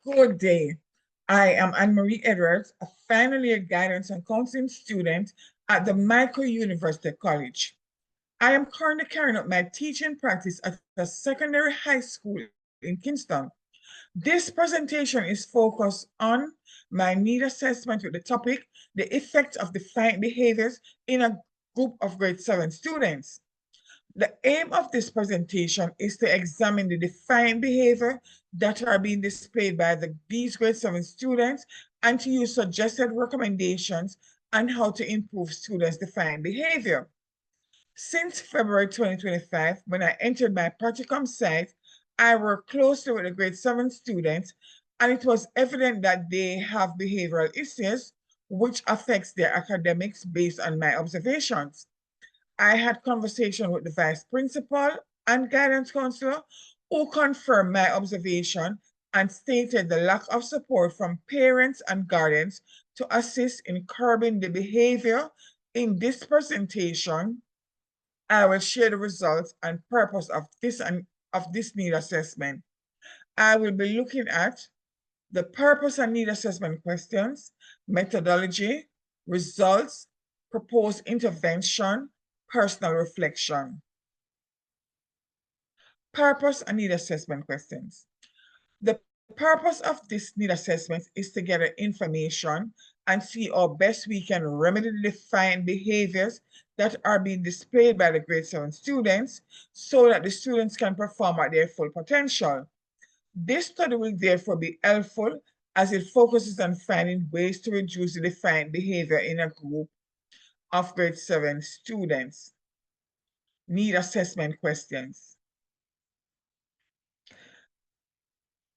Good day. I am Anne-Marie Edwards, a final year guidance and counseling student at the Micro University College. I am currently carrying out my teaching practice at a secondary high school in Kingston. This presentation is focused on my need assessment with the topic, the effect of defiant behaviors in a group of grade 7 students. The aim of this presentation is to examine the defiant behavior that are being displayed by these grade 7 students and to use suggested recommendations on how to improve students' defiant behavior. Since February 2025, when I entered my practicum site, I worked closely with the grade 7 students, and it was evident that they have behavioral issues which affects their academics based on my observations. I had conversation with the vice principal and guidance counselor who confirmed my observation and stated the lack of support from parents and guardians to assist in curbing the behavior. In this presentation, I will share the results and purpose of this need assessment. I will be looking at the purpose and need assessment questions, methodology, results, proposed intervention, personal reflection. Purpose and need assessment questions. The purpose of this need assessment is to gather information and see how best we can remedy the defiant behaviors that are being displayed by the grade 7 students so that the students can perform at their full potential. This study will therefore be helpful as it focuses on finding ways to reduce the defiant behavior in a group of grade 7 students. Need assessment questions.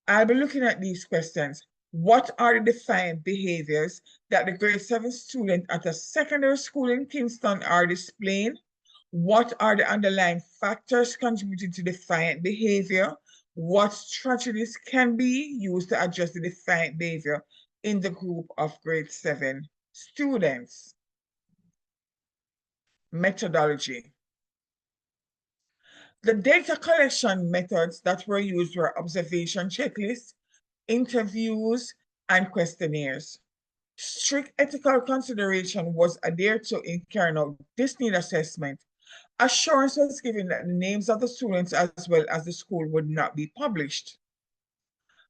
I'll be looking at these questions. What are the defiant behaviors that the grade 7 student at a secondary school in Kingston are displaying? What are the underlying factors contributing to defiant behavior? What strategies can be used to address the defiant behavior in the group of grade 7 students? Methodology. The data collection methods that were used were observation checklists, interviews, and questionnaires. Strict ethical consideration was adhered to in carrying out this need assessment. Assurance was given that the names of the students as well as the school would not be published.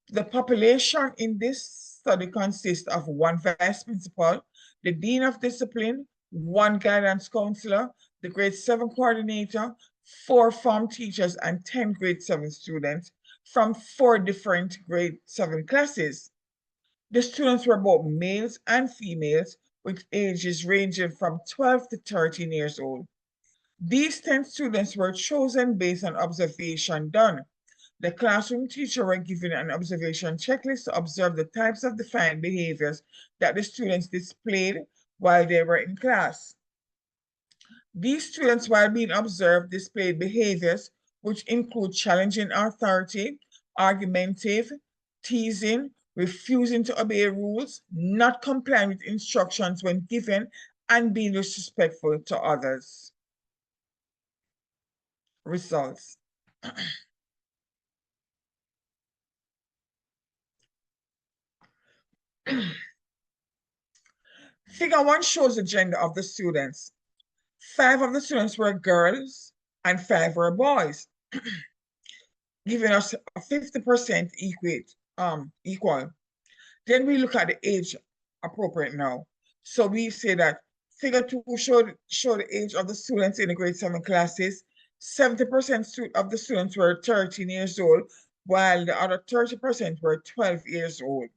The population in this study consists of one vice principal, the dean of discipline, one guidance counselor, the grade 7 coordinator, 4 form teachers, and 10 grade 7 students from 4 different grade 7 classes. The students were both males and females with ages ranging from 12 to 13 years old. These 10 students were chosen based on observation done. The classroom teacher were given an observation checklist to observe the types of defiant behaviors that the students displayed while they were in class. These students, while being observed, displayed behaviors which include challenging authority, argumentative, teasing, refusing to obey rules, not complying with instructions when given, and being disrespectful to others. Results. Figure 1 shows the gender of the students. 5 of the students were girls and 5 were boys, giving us a 50% equal. Then we look at the age appropriate now. So we say that figure 2 show the age of the students in the grade 7 classes. 70% of the students were 13 years old, while the other 30% were 12 years old.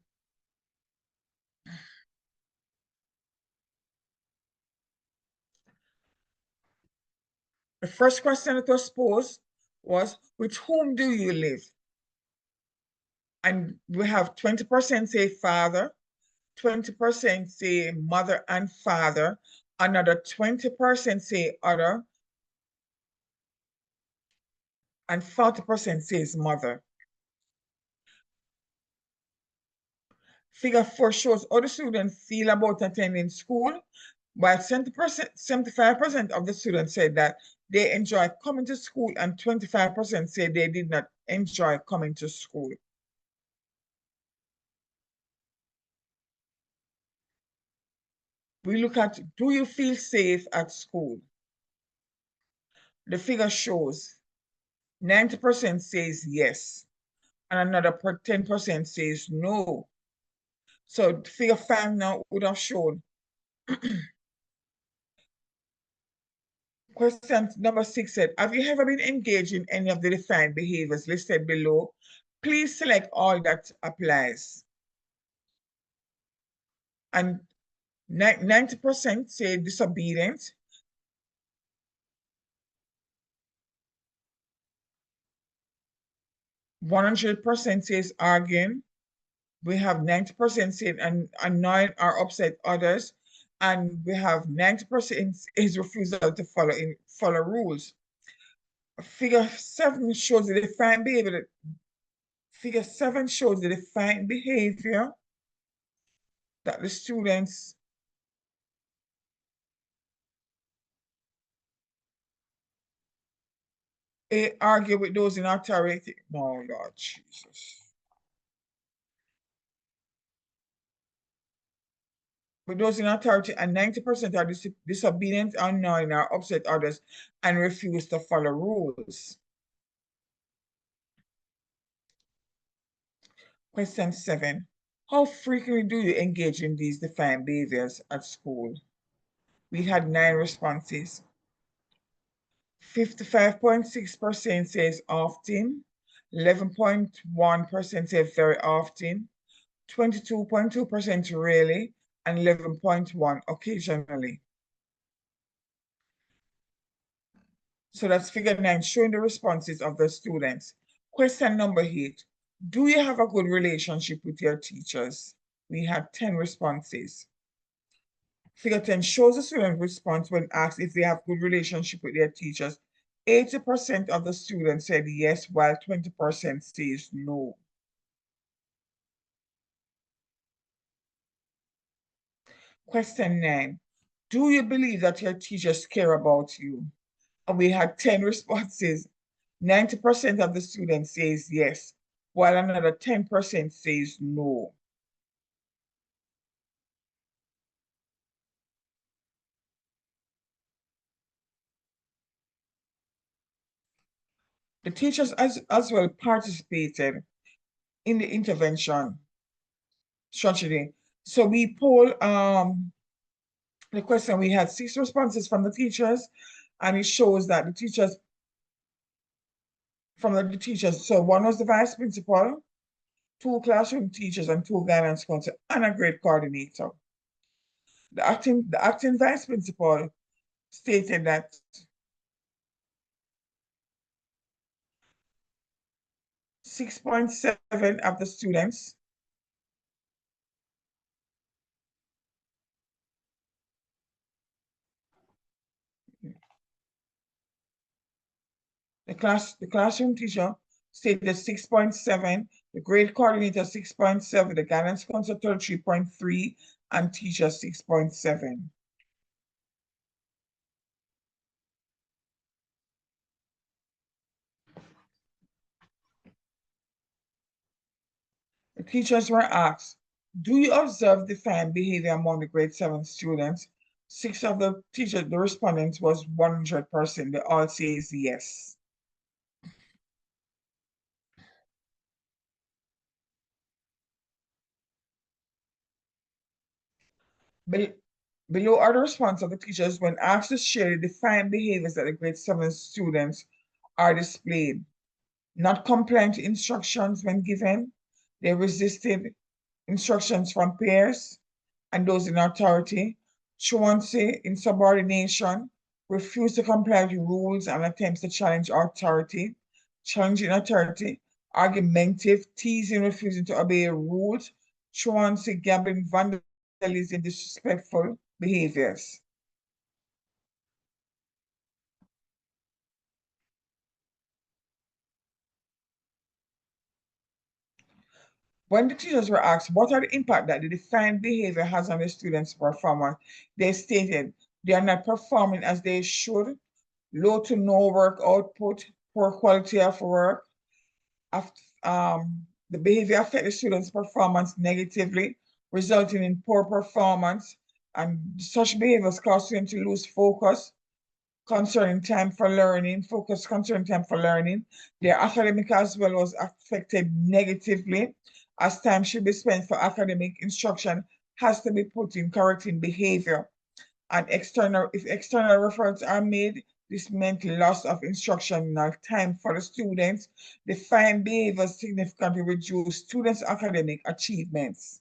The first question that was posed was, with whom do you live? And we have 20% say father, 20% say mother and father, another 20% say other, and 40% says mother. Figure 4 shows how the students feel about attending school, while 75% of the students said that they enjoy coming to school, and 25% say they did not enjoy coming to school. We look at, do you feel safe at school? The figure shows 90% says yes, and another 10% says no. So figure 5 now would have shown. Question number 6 said, have you ever been engaged in any of the defined behaviors listed below? Please select all that applies. And 90% say disobedient. 100% says arguing. We have 90% saying annoying or upset others. And we have 90% is refusal to follow rules. Figure 7 shows the defined behavior. Figure 7 shows the defined behavior that the students argue with those in authority. Oh, Lord Jesus. With those in authority, and 90% are disobedient, annoying, or upset others, and refuse to follow rules. Question 7. How frequently do you engage in these defined behaviors at school? We had 9 responses. 55.6% says often, 11.1% say very often, 22.2% rarely, and 11.1% occasionally. So that's figure 9, showing the responses of the students. Question number 8. Do you have a good relationship with your teachers? We had 10 responses. Figure 10 shows the student response when asked if they have good relationship with their teachers. 80% of the students said yes, while 20% says no. Question 9. Do you believe that your teachers care about you? And we had 10 responses. 90% of the students says yes, while another 10% says no. The teachers as well participated in the intervention strategy. So we polled the question. We had 6 responses from the teachers, and it shows that the teachers, so one was the vice principal, 2 classroom teachers, and 2 guidance counselors, and a grade coordinator. The acting vice principal stated that 6.7 of the students the classroom teacher stated 6.7, the grade coordinator 6.7, the guidance counselor 3.3, and teacher 6.7. The teachers were asked, do you observe defined behavior among the grade 7 students? 6 of the teachers, the respondents was 100%. They all says yes. Below are the response of the teachers when asked to share the defined behaviors that the grade 7 students are displayed. Not compliant to instructions when given. They resisted instructions from peers and those in authority. Truancy, insubordination, refuse to comply with rules and attempts to challenge authority. Challenging authority, argumentative, teasing, refusing to obey rules. Truancy, gambling, vandalism, disrespectful behaviors. When the teachers were asked what are the impact that the defined behavior has on the students' performance, they stated they are not performing as they should, low to no work output, poor quality of work. The behavior affect the students' performance negatively, resulting in poor performance, And such behaviors cause students to lose focus concerning time for learning, focus concerning time for learning. Their academic as well was affected negatively, as time should be spent for academic instruction has to be put in correcting behavior. And if external referrals are made, this meant loss of instructional time for the students. Defined behaviors significantly reduce students' academic achievements.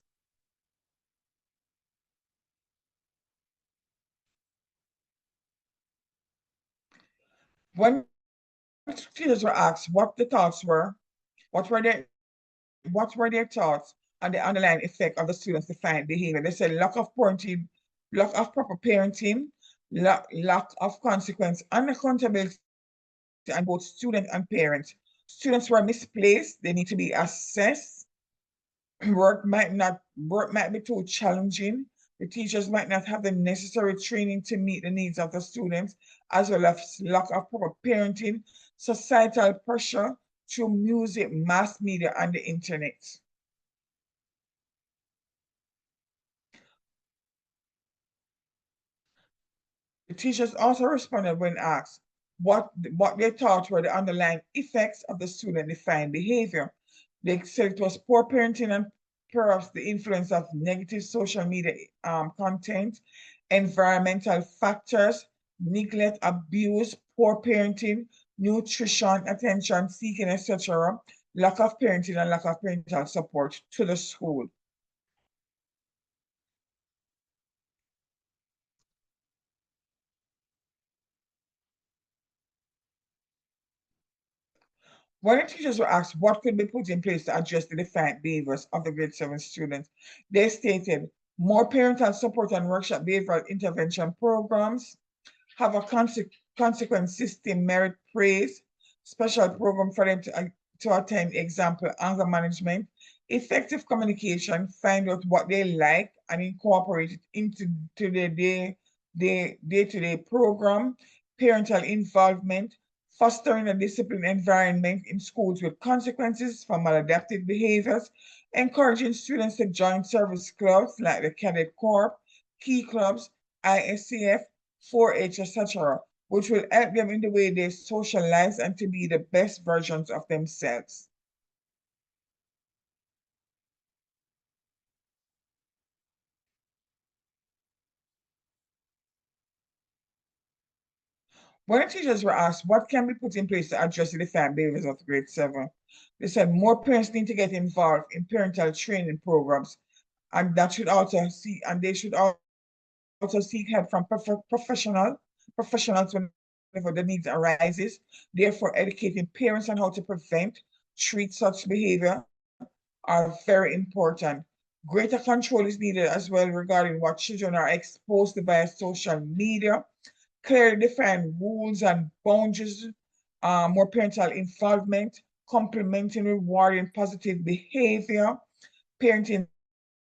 When teachers were asked what the thoughts were, what were their what were their thoughts on the underlying effect of the students' defined behavior? They said lack of parenting, lack of proper parenting, lack of consequence and accountability on both student and parent. Students were misplaced, they need to be assessed. Work might be too challenging. The teachers might not have the necessary training to meet the needs of the students, as well as lack of proper parenting, societal pressure through music, mass media, and the internet. The teachers also responded when asked what they thought were the underlying effects of the student-defined behavior. They said it was poor parenting and perhaps the influence of negative social media content, environmental factors, neglect, abuse, poor parenting, nutrition, attention seeking, etc., lack of parenting and lack of parental support to the school. When the teachers were asked what could be put in place to address the defiant behaviors of the grade 7 students, they stated more parental support and workshop behavioral intervention programs, have a consequent system merit praise, special program for them to attend, example, anger management, effective communication, find out what they like and incorporate it into their day-to-day program, parental involvement, fostering a disciplined environment in schools with consequences for maladaptive behaviors, encouraging students to join service clubs like the Cadet Corps, Key Clubs, ISCF, 4-H, etc., which will help them in the way they socialize and to be the best versions of themselves. When the teachers were asked what can be put in place to address the defiant behaviors of grade 7, they said more parents need to get involved in parental training programs, and that should also see, and they should also seek help from professionals whenever the needs arises. Therefore, educating parents on how to prevent, treat such behavior are very important. Greater control is needed as well regarding what children are exposed to via social media. Clearly defined rules and boundaries, more parental involvement, complementing rewarding positive behavior, parenting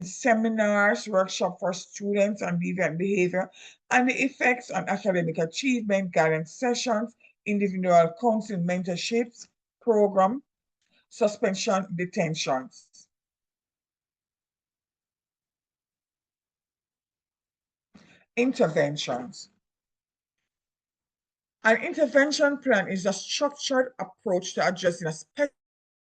seminars, workshop for students on deviant behavior, and the effects on academic achievement, guidance sessions, individual counseling mentorships, program, suspension, detentions. Interventions. An intervention plan is a structured approach to addressing a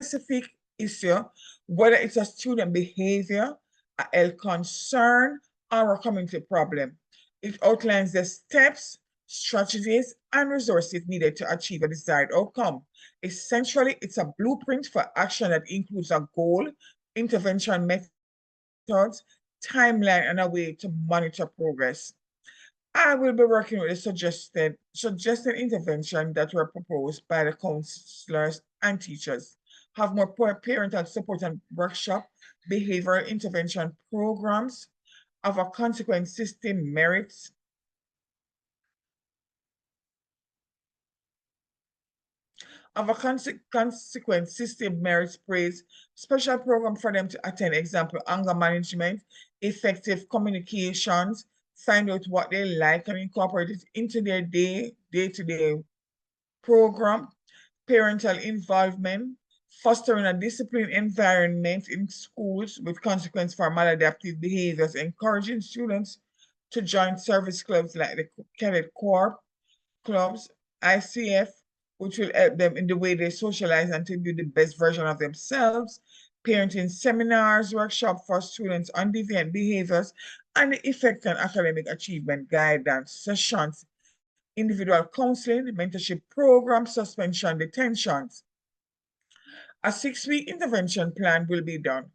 specific issue, whether it's a student behavior, a health concern, or a community problem. It outlines the steps, strategies, and resources needed to achieve a desired outcome. Essentially, it's a blueprint for action that includes a goal, intervention methods, timeline, and a way to monitor progress. I will be working with the suggested intervention that were proposed by the counselors and teachers. Have more parental support and workshop, behavioral intervention programs, of a consequent system merits, of a consequent system merits praise, special program for them to attend, example, anger management, effective communications, find out what they like and incorporate it into their day-to-day program, parental involvement, fostering a disciplined environment in schools with consequence for maladaptive behaviors, encouraging students to join service clubs like the Cadet Corps clubs, ICF, which will help them in the way they socialize and to be the best version of themselves, parenting seminars, workshop for students on deviant behaviors, and the effect on academic achievement guidance sessions, individual counseling, mentorship program, suspension, detentions. A 6-week intervention plan will be done.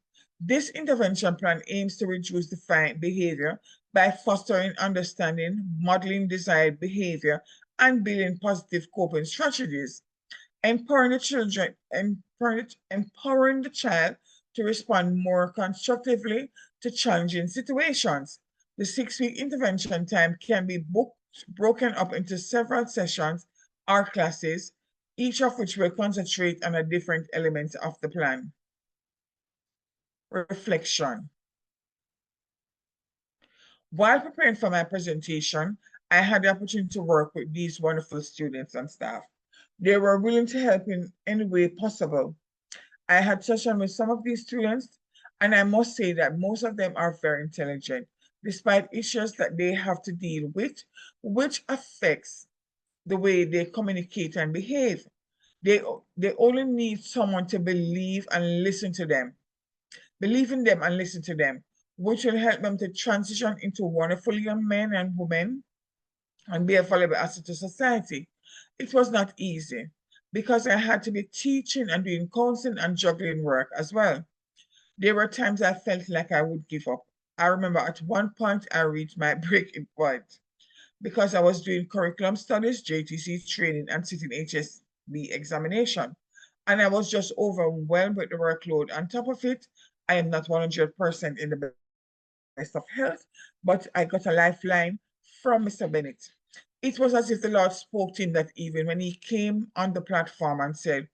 This intervention plan aims to reduce defiant behavior by fostering understanding, modeling desired behavior, and building positive coping strategies. Empowering the child to respond more constructively to challenging situations. The 6-week intervention time can be broken up into several sessions or classes, each of which will concentrate on a different element of the plan. Reflection. While preparing for my presentation, I had the opportunity to work with these wonderful students and staff. They were willing to help in any way possible. I had sessions with some of these students, and I must say that most of them are very intelligent, despite issues that they have to deal with, which affects the way they communicate and behave. They only need someone to believe and listen to them. Believe in them and listen to them, which will help them to transition into wonderful young men and women and be a valuable asset to society. It was not easy because I had to be teaching and doing counseling and juggling work as well. There were times I felt like I would give up. I remember at one point I reached my breaking point because I was doing curriculum studies, JTC training, and sitting HSB examination. And I was just overwhelmed with the workload. On top of it, I am not 100% in the best of health, but I got a lifeline from Mr. Bennett. It was as if the Lord spoke to him that evening when he came on the platform and said,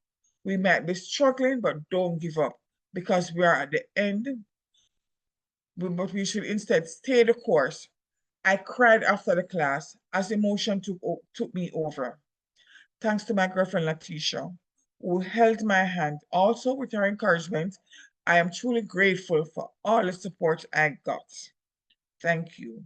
"We might be struggling, but don't give up because we are at the end, but we should instead stay the course." I cried after the class as emotion took me over. Thanks to my girlfriend Latisha, who held my hand. Also, with her encouragement, I am truly grateful for all the support I got. Thank you.